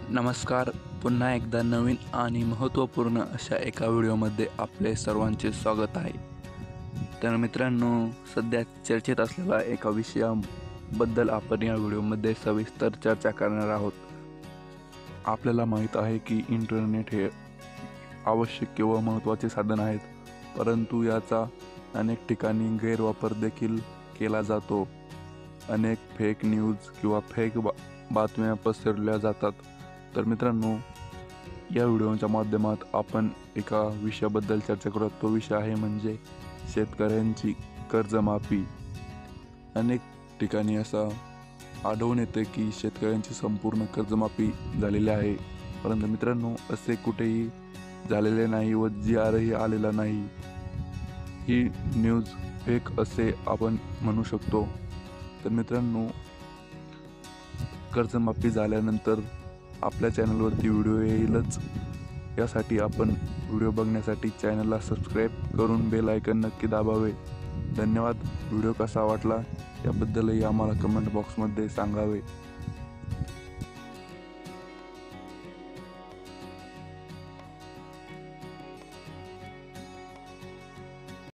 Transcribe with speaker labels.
Speaker 1: नमस्कार. पुन्हा एकदा नवीन आणि महत्त्वपूर्ण अशा एका व्हिडिओमध्ये आपले सर्वांचे स्वागत आहे. तर मित्रांनो, सध्या चर्चेत असलेल्या एका विषयाबद्दल आपण या व्हिडिओमध्ये सविस्तर चर्चा करणार आहोत. आपल्याला माहीत आहे की इंटरनेट हे आवश्यक व महत्त्वाचे साधन आहेत, परंतु याचा अनेक ठिकाणी गैरवापर देखील केला जातो. अनेक फेक न्यूज किंवा फेक बातम्या पसरवल्या जातात. तर मित्रांनो, या व्हिडिओच्या माध्यमात आपण एका विषयाबद्दल चर्चा करू. तो विषय आहे म्हणजे शेतकऱ्यांची कर्जमाफी. अनेक ठिकाणी असा आढळून येते की शेतकऱ्यांची संपूर्ण कर्जमाफी झालेली आहे, परंतु मित्रांनो असे कुठेही झालेले नाही व जी-आरही आलेला नाही. ही न्यूज फेक असे आपण म्हणू शकतो. तर मित्रांनो, कर्जमाफी झाल्यानंतर आपल्या चॅनलवरती व्हिडिओ येईलच. यासाठी आपण व्हिडिओ बघण्यासाठी चॅनलला सबस्क्राईब करून बेल आयकन नक्की दाबावे. धन्यवाद. व्हिडिओ कसा वाटला याबद्दलही आम्हाला कमेंट बॉक्समध्ये सांगावे.